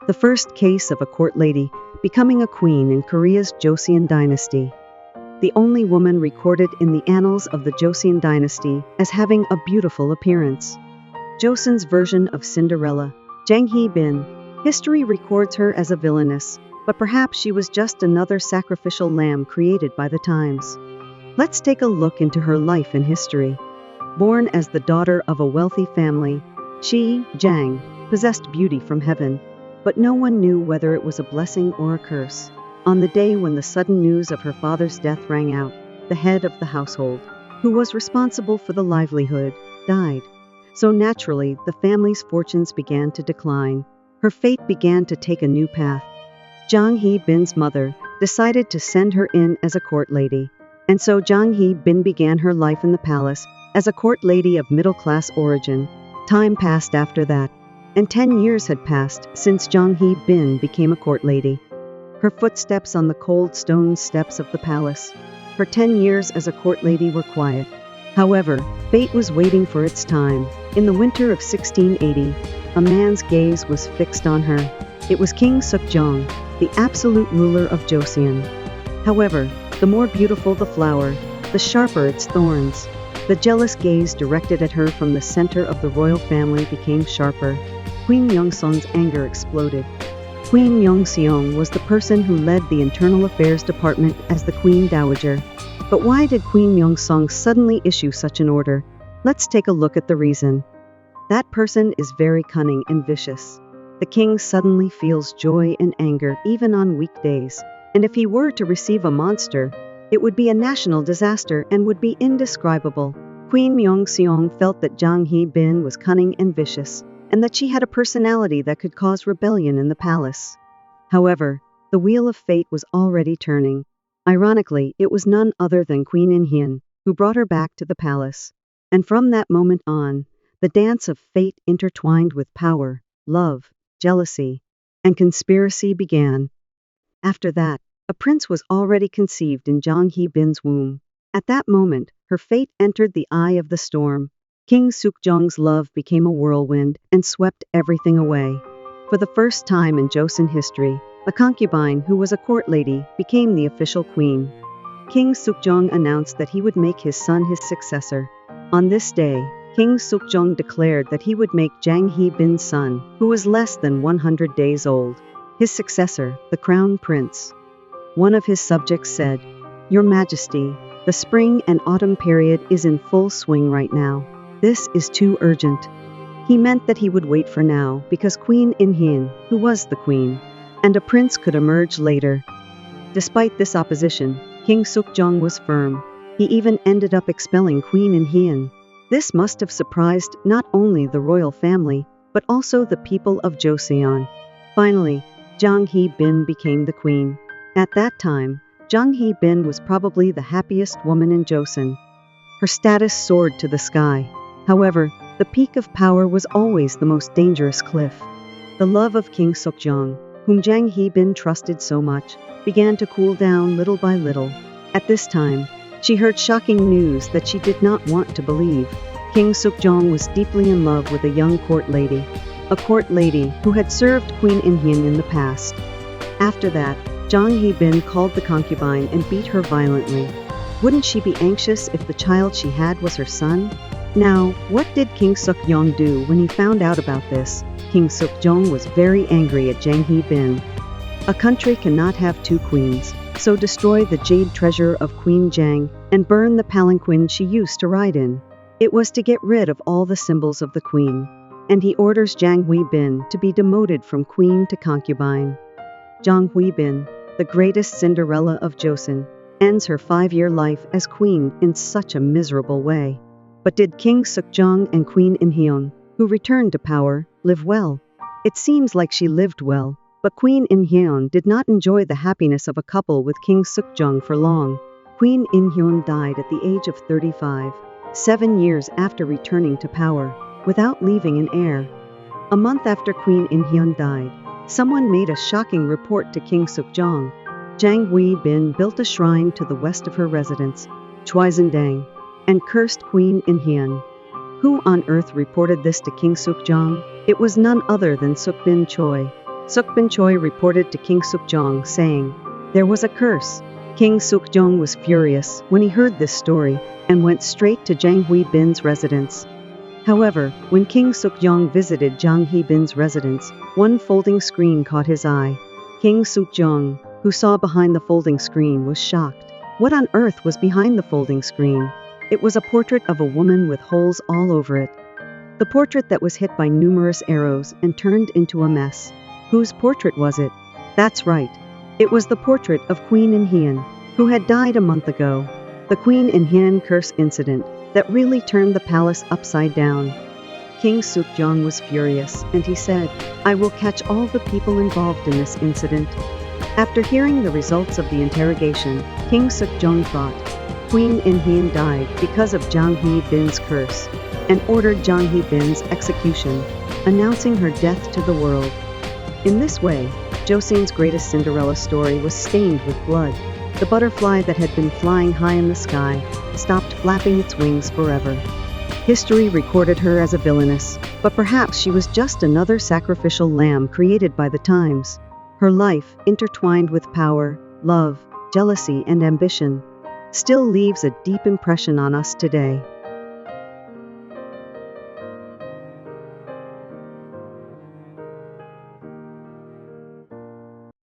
the first case of a court lady becoming a queen in Korea's Joseon Dynasty. The only woman recorded in the annals of the Joseon Dynasty as having a beautiful appearance. Joseon's version of Cinderella, Jang Hee-bin. History records her as a villainess, but perhaps she was just another sacrificial lamb created by the times. Let's take a look into her life and history. Born as the daughter of a wealthy family, she, Jang, possessed beauty from heaven, but no one knew whether it was a blessing or a curse. On the day when the sudden news of her father's death rang out, the head of the household, who was responsible for the livelihood, died. So naturally, the family's fortunes began to decline. Her fate began to take a new path. Jang Hee-bin's mother decided to send her in as a court lady. And so Jang Hee-bin began her life in the palace as a court lady of middle-class origin. Time passed after that, and 10 years had passed since Jang Hee-bin became a court lady. Her footsteps on the cold stone steps of the palace. Her 10 years as a court lady were quiet. However, fate was waiting for its time. In the winter of 1680, a man's gaze was fixed on her. It was King Seokjeong, the absolute ruler of Joseon. However, the more beautiful the flower, the sharper its thorns. The jealous gaze directed at her from the center of the royal family became sharper. Queen Yeongseong's anger exploded. Queen Yeongseong was the person who led the Internal Affairs Department as the Queen Dowager. But why did Queen Yeongseong suddenly issue such an order? Let's take a look at the reason. That person is very cunning and vicious. The king suddenly feels joy and anger even on weekdays. And if he were to receive a monster, it would be a national disaster and would be indescribable. Queen Yeongseong felt that Jang Hee-bin was cunning and vicious, and that she had a personality that could cause rebellion in the palace. However, the wheel of fate was already turning. Ironically, it was none other than Queen In-hyun who brought her back to the palace. And from that moment on, the dance of fate intertwined with power, love, jealousy, and conspiracy began. After that, a prince was already conceived in Jang Hee-bin's womb. At that moment, her fate entered the eye of the storm. King Seokjeong's love became a whirlwind and swept everything away. For the first time in Joseon history, a concubine who was a court lady became the official queen. King Seokjeong announced that he would make his son his successor. On this day, King Seokjeong declared that he would make Jang Hee-bin's son, who was less than 100 days old, his successor, the crown prince. One of his subjects said, "Your Majesty, the spring and autumn period is in full swing right now. This is too urgent." He meant that he would wait for now because Queen In-hyun, who was the queen, and a prince could emerge later. Despite this opposition, King Seokjeong was firm. He even ended up expelling Queen In-hyun. This must have surprised not only the royal family, but also the people of Joseon. Finally, Jang Hee-bin became the queen. At that time, Jang Hee-bin was probably the happiest woman in Joseon. Her status soared to the sky. However, the peak of power was always the most dangerous cliff. The love of King Seokjeong, whom Jang Hee-bin trusted so much, began to cool down little by little. At this time, she heard shocking news that she did not want to believe. King Seokjeong was deeply in love with a young court lady, a court lady who had served Queen In-hyun in the past. After that, Jang Hee-bin called the concubine and beat her violently. Wouldn't she be anxious if the child she had was her son? Now, what did King Seokjeong do when he found out about this? King Seokjeong was very angry at Jang Hee-bin. A country cannot have two queens, so destroy the jade treasure of Queen Jang and burn the palanquin she used to ride in. It was to get rid of all the symbols of the queen. And he orders Jang Hee-bin to be demoted from queen to concubine. Jang Hee-bin, the greatest Cinderella of Joseon, ends her 5-year life as queen in such a miserable way. But did King Seokjeong and Queen In-hyun, who returned to power, live well? It seems like she lived well, but Queen In-hyun did not enjoy the happiness of a couple with King Seokjeong for long. Queen In-hyun died at the age of 35, 7 years after returning to power, without leaving an heir. A month after Queen In-hyun died, someone made a shocking report to King Seokjeong. Jang Hee-bin built a shrine to the west of her residence, Chwaesondang, and cursed Queen In-hyun. Who on earth reported this to King Seokjeong? It was none other than Seokbin Choi. Sukbin Choi reported to King Sukjong, saying, "There was a curse." King Sukjong was furious when he heard this story and went straight to Jang Hee-bin's residence. However, when King Sukjong visited Jang Hee-bin's residence, one folding screen caught his eye. King Sukjong, who saw behind the folding screen, was shocked. What on earth was behind the folding screen? It was a portrait of a woman with holes all over it. The portrait that was hit by numerous arrows and turned into a mess. Whose portrait was it? That's right. It was the portrait of Queen In-hyeon, who had died a month ago. The Queen In-hyeon curse incident that really turned the palace upside down. King Sukjong was furious, and he said, "I will catch all the people involved in this incident." After hearing the results of the interrogation, King Sukjong thought Queen In-hyeon died because of Jang Hee-bin's curse, and ordered Jang Hee-bin's execution, announcing her death to the world. In this way, Joseon's greatest Cinderella story was stained with blood. The butterfly that had been flying high in the sky stopped flapping its wings forever. History recorded her as a villainess, but perhaps she was just another sacrificial lamb created by the times. Her life, intertwined with power, love, jealousy, and ambition, still leaves a deep impression on us today.